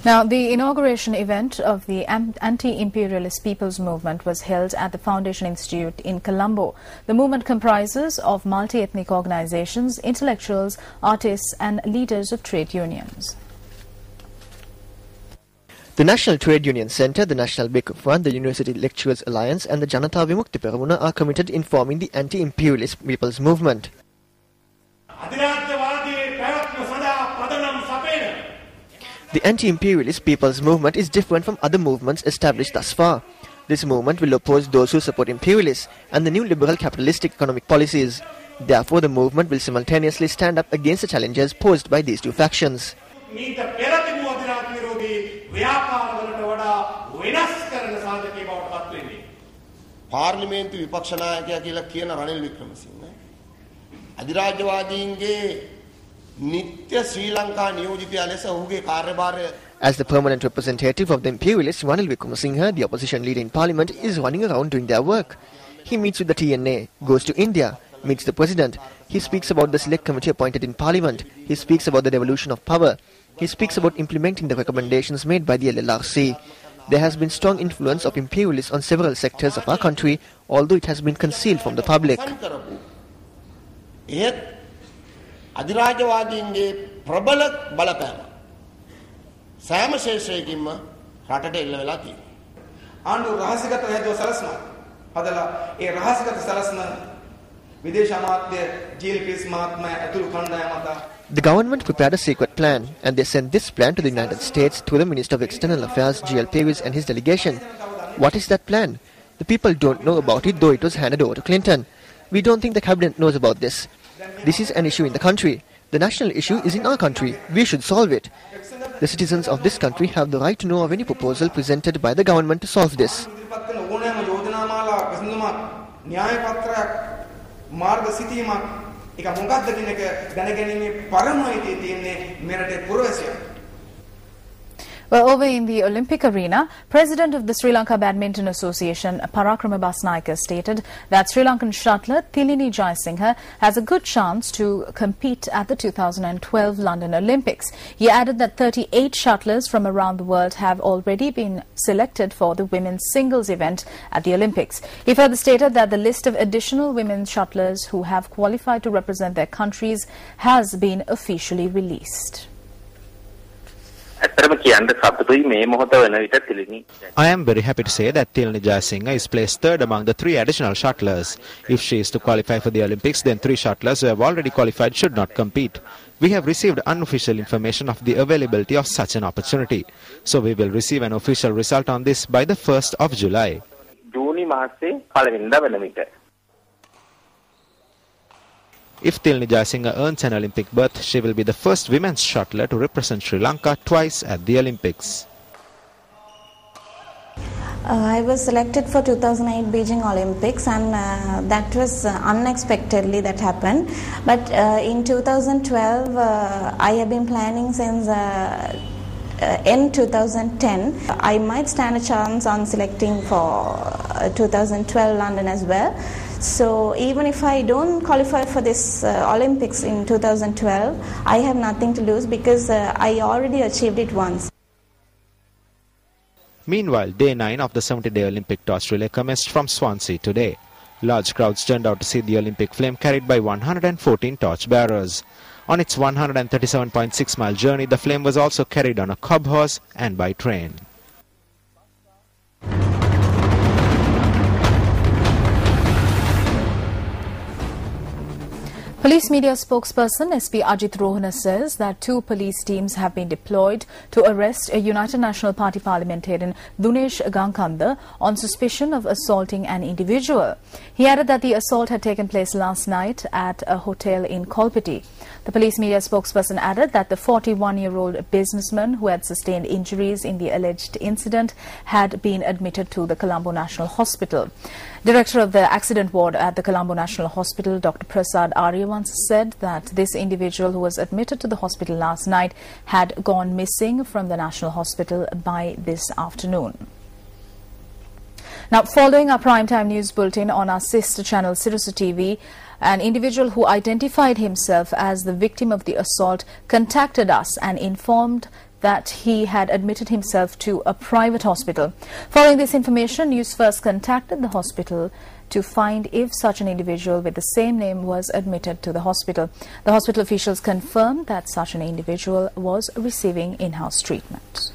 Now, the inauguration event of the Anti-Imperialist People's Movement was held at the Foundation Institute in Colombo. The movement comprises of multi-ethnic organizations, intellectuals, artists and leaders of trade unions. The National Trade Union Centre, the National Baker Fund, the University Lecturers Alliance and the Janata Vimukti Peramuna are committed in forming the Anti-Imperialist People's Movement. The Anti-Imperialist People's Movement is different from other movements established thus far. This movement will oppose those who support imperialists and the new liberal capitalistic economic policies. Therefore, the movement will simultaneously stand up against the challenges posed by these two factions. පාර්ලිමේන්තු විපක්ෂ නායකයා කියලා කියන රනිල් වික්‍රමසිංහ අධිරාජ්‍යවාදීන්ගේ නිත්‍ය ශ්‍රී ලංකා නියෝජිතයා ලෙස ඔහුගේ කාර්යභාරය. As the permanent representative of the imperialists, Ranil Wickremesinghe, the opposition leader in parliament, is running around doing their work. He meets with the TNA, goes to India, meets the president. He speaks about the select committee appointed in parliament. He speaks about the devolution of power. He speaks about implementing the recommendations made by the LLRC. There has been strong influence of imperialists on several sectors of our country, although it has been concealed from the public. අධිරාජ්‍යවාදීන්ගේ ප්‍රබල බලපෑම සෑම ශේෂයකින්ම රටට එල්ල වෙලා තියෙනවා. ආණ්ඩුව රහසිගත හේතුව සලස්නවා. හදලා ඒ රහසිගත සලස්න විදේශ අමාත්‍ය ජීල් ක්‍රිස් මහත්මයා ඇතුළු කණ්ඩායම මත The government prepared a secret plan and they sent this plan to the United States through the Minister of External Affairs, G.L. Peiris and his delegation. What is that plan? The people don't know about it, though it was handed over to Clinton. We don't think the cabinet knows about this. This is an issue in the country. The national issue is in our country. We should solve it. The citizens of this country have the right to know of any proposal presented by the government to solve this. Well, over in the Olympic arena, President of the Sri Lanka Badminton Association, Parakrama Basnayake, stated that Sri Lankan shuttler Thilini Jayasinghe has a good chance to compete at the 2012 London Olympics. He added that 38 shuttlers from around the world have already been selected for the women's singles event at the Olympics. He further stated that the list of additional women's shuttlers who have qualified to represent their countries has been officially released. I am very happy to say that Thilini Jayasinghe is placed third among the 3 additional shuttlers. If she is to qualify for the Olympics, then 3 shuttlers who have already qualified should not compete. We have received unofficial information of the availability of such an opportunity. So we will receive an official result on this by the 1st of July. If Thilini Jayasinghe earns an Olympic berth, she will be the first women's shuttler to represent Sri Lanka twice at the Olympics. I was selected for 2008 Beijing Olympics, and that was unexpectedly that happened. But in 2012, I have been planning since in 2010. I might stand a chance on selecting for 2012 London as well. So even if I don't qualify for this Olympics in 2012, I have nothing to lose because I already achieved it once. Meanwhile, day 9 of the 70-day Olympic torch relay commenced from Swansea today. Large crowds turned out to see the Olympic flame carried by 114 torch bearers. On its 137.6-mile journey, the flame was also carried on a cob horse and by train. Police media spokesperson SP Ajit Rohana says that 2 police teams have been deployed to arrest a United National Party parliamentarian Dunesh Gankanda on suspicion of assaulting an individual. He added that the assault had taken place last night at a hotel in Kolpiti. The police media spokesperson added that the 41-year-old businessman who had sustained injuries in the alleged incident had been admitted to the Colombo National Hospital. Director of the accident ward at the Colombo National Hospital, Dr. Prasad Arya, once said that this individual who was admitted to the hospital last night had gone missing from the National Hospital by this afternoon. Now, following our primetime news bulletin on our sister channel Sirasa TV, an individual who identified himself as the victim of the assault contacted us and informed that he had admitted himself to a private hospital. Following this information, News First contacted the hospital to find if such an individual with the same name was admitted to the hospital. The hospital officials confirmed that such an individual was receiving in-house treatment.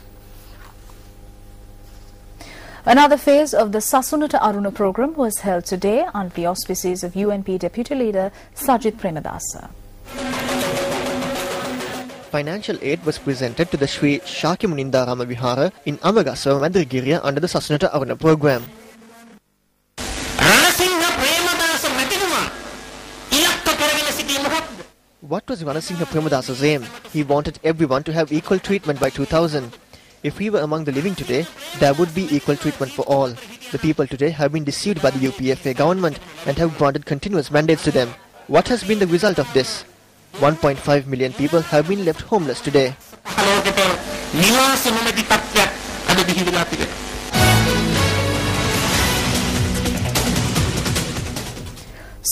Another phase of the Sasunata Aruna program was held today under the auspices of UNP Deputy Leader Sajith Premadasa. Financial aid was presented to the Sri Shakyamuninda Rama Vihara in Amagasa, Mandirgiriya under the Sasunata Aruna program. What was Ranasinghe Premadasa's aim? He wanted everyone to have equal treatment by 2000. If we were among the living today, there would be equal treatment for all. The people today have been deceived by the UPFA government and have granted continuous mandates to them. What has been the result of this? 1.5 million people have been left homeless today.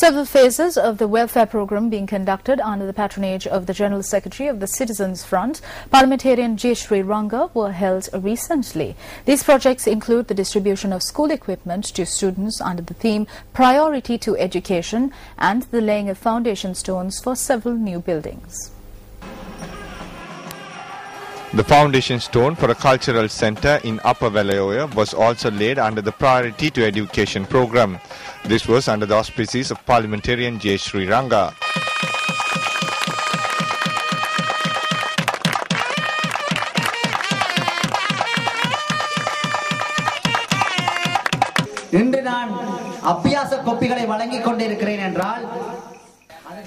Several phases of the welfare program being conducted under the patronage of the General Secretary of the Citizens Front, Parliamentarian J. Sri Ranga, were held recently. These projects include the distribution of school equipment to students under the theme Priority to Education and the laying of foundation stones for several new buildings. The foundation stone for a cultural centre in Upper Valayoya was also laid under the Priority to Education program. This was under the auspices of Parliamentarian J. Sri Ranga.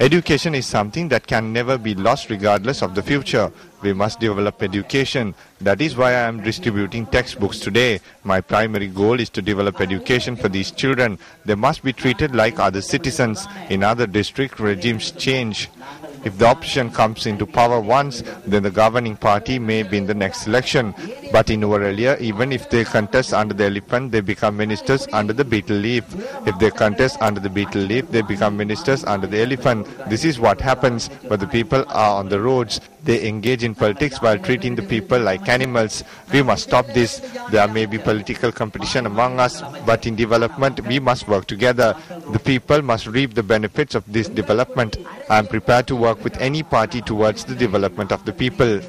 Education is something that can never be lost regardless of the future. We must develop education. That is why I am distributing textbooks today. My primary goal is to develop education for these children. They must be treated like other citizens. In other district, regimes change. If the opposition comes into power once, then the governing party may be in the next election. But in Novarelia, even if they contest under the elephant, they become ministers under the beetle leaf. If they contest under the beetle leaf, they become ministers under the elephant. This is what happens when the people are on the roads. They engage in politics while treating the people like animals. We must stop this. There may be political competition among us, but in development, we must work together. The people must reap the benefits of this development. I am prepared to work with any party towards the development of the people.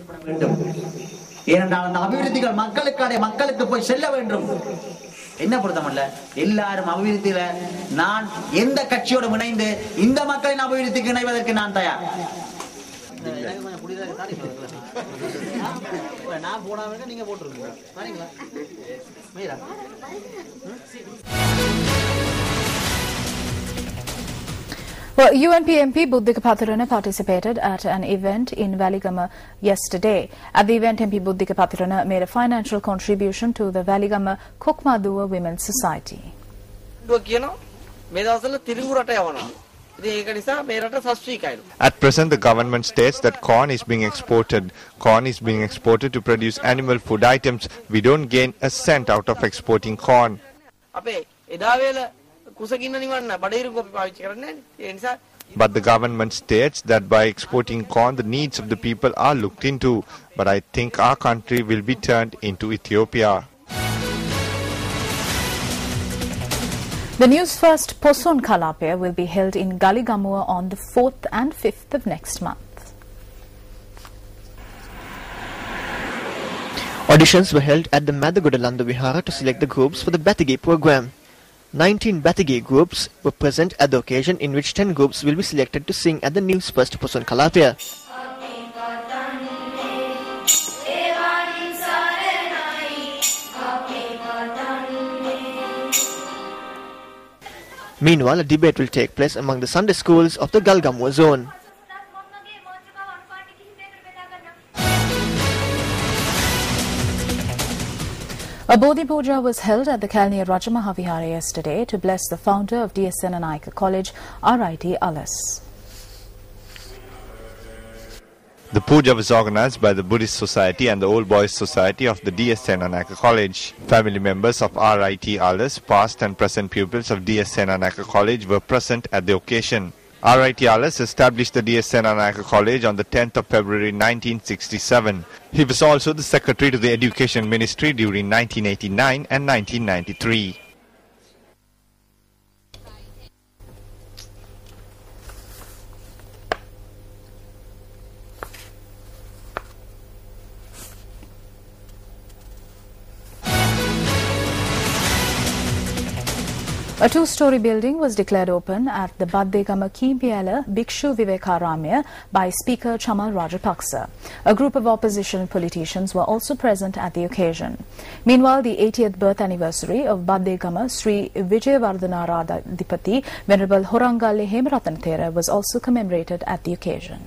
என்ன பொறுத்தமல்ல எல்லாரும் அபிவிருத்தியில நான் எந்த கட்சியோடு இணைந்து இந்த மக்களின் அபிவிருத்திக்கு இணைவதற்கு நான் தயார். நான் போடாம நீங்க போட்டுருக்கீங்க சரிங்களா? Meera Well, UNP MP Buddhika Pathirana participated at an event in Valigama yesterday. At the event, MP Buddhika Pathirana made a financial contribution to the Valigama Kokmaduwa Women's Society. At present, the government states that corn is being exported. Corn is being exported to produce animal food items. We don't gain a cent out of exporting corn. But the government states that by exporting corn, the needs of the people are looked into. But I think our country will be turned into Ethiopia. The News First Poson Kalapaya will be held in Galigamua on the 4th and 5th of next month. Auditions were held at the Madagoda Landa Vihara to select the groups for the Batigi program. 19 Batigi groups were present at the occasion, in which 10 groups will be selected to sing at the News First Poson Kalapaya. Meanwhile, a debate will take place among the Sunday schools of the Galgamua zone. A Bodhi Puja was held at the Kalniya Rajamahavihara yesterday to bless the founder of DS Senanayake College, RIT Alice. The puja was organized by the Buddhist Society and the Old Boys Society of the DS Senanayake College. Family members of RIT Alice, past and present pupils of DS Senanayake College were present at the occasion. R.I.T. Alice established the D.S. Senanayake College on the 10th of February 1967. He was also the Secretary to the Education Ministry during 1989 and 1993. A two-story building was declared open at the Baddegama Kimbiyala Bhikshu Vivekaramaya by Speaker Chamal Rajapaksa. A group of opposition politicians were also present at the occasion. Meanwhile, the 80th birth anniversary of Baddegama Sri Vijayawardhanaradipati Venerable Horangalle Hemarathanathera was also commemorated at the occasion.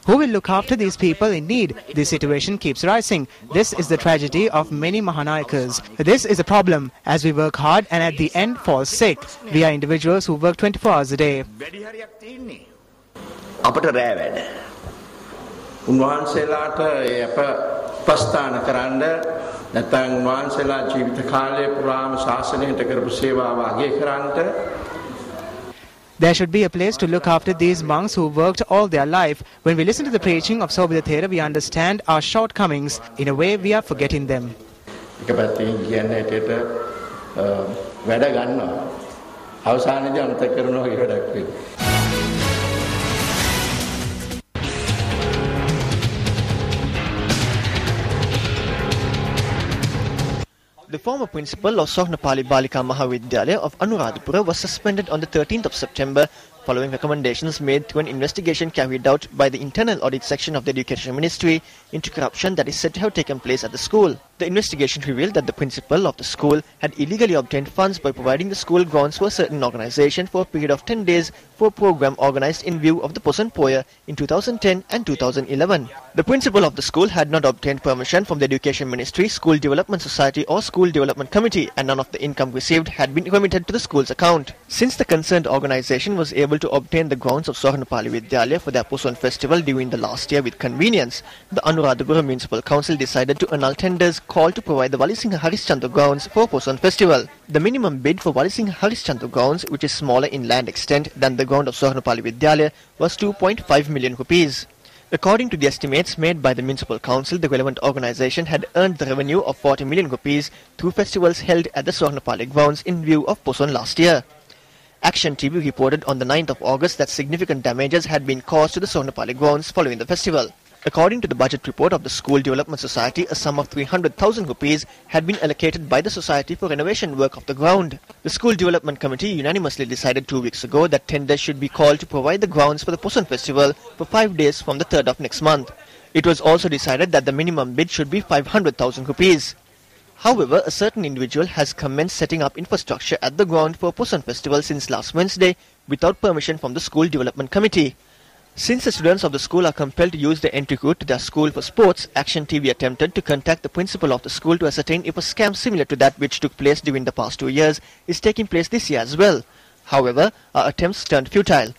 Who will look after these people in need? This situation keeps rising. This is the tragedy of many Mahanayakas. This is a problem as we work hard and at the end fall sick. We are individuals who work 24 hours a day. There should be a place to look after these monks who worked all their life. When we listen to the preaching of Sobhitathera, we understand our shortcomings. In a way, we are forgetting them. The former principal of Swarnapali Balika Mahavidyalaya of Anuradhapura was suspended on the 13th of September following recommendations made through an investigation carried out by the Internal Audit Section of the Education Ministry into corruption that is said to have taken place at the school. The investigation revealed that the principal of the school had illegally obtained funds by providing the school grounds for a certain organization for a period of 10 days for a program organized in view of the Poson Poya in 2010 and 2011. The principal of the school had not obtained permission from the Education Ministry, School Development Society or School Development Committee, and none of the income received had been remitted to the school's account. Since the concerned organization was able to obtain the grounds of Swarnapali Vidyalaya for their Poson festival during the last year with convenience, the Anuradhapura Municipal Council decided to annul tenders called to provide the Walisinghe Harishchandra grounds for Poson festival. The minimum bid for Walisinghe Harishchandra grounds, which is smaller in land extent than the ground of Swarnapali Vidyalaya, was 2.5 million rupees. According to the estimates made by the Municipal Council, the relevant organization had earned the revenue of 40 million rupees through festivals held at the Swarnapali grounds in view of Poson last year. Action TV reported on the 9th of August that significant damages had been caused to the Swarnapali grounds following the festival. According to the budget report of the School Development Society, a sum of 300,000 rupees had been allocated by the society for renovation work of the ground. The School Development Committee unanimously decided 2 weeks ago that tenders should be called to provide the grounds for the Poson festival for 5 days from the 3rd of next month. It was also decided that the minimum bid should be 500,000 rupees. However, a certain individual has commenced setting up infrastructure at the ground for Poson festival since last Wednesday without permission from the School Development Committee. Since the students of the school are compelled to use the entry route to their school for sports, Action TV attempted to contact the principal of the school to ascertain if a scam similar to that which took place during the past 2 years is taking place this year as well. However, our attempts turned futile.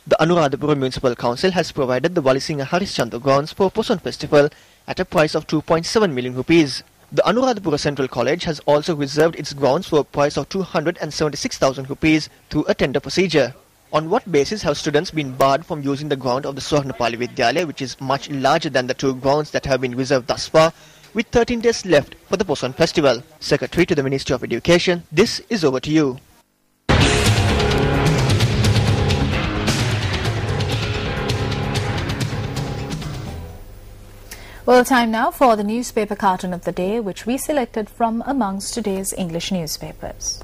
The Anuradhapura Municipal Council has provided the Walisinghe Harishchandra grounds for Poson festival at a price of 2.7 million rupees. The Anuradhapura Central College has also reserved its grounds for a price of 276,000 rupees through a tender procedure. On what basis have students been barred from using the ground of the Swarnapali Vidyalaya, which is much larger than the 2 grounds that have been reserved thus far, with 13 days left for the Poson festival? Secretary to the Ministry of Education, this is over to you. Well, time now for the newspaper cartoon of the day, which we selected from amongst today's English newspapers.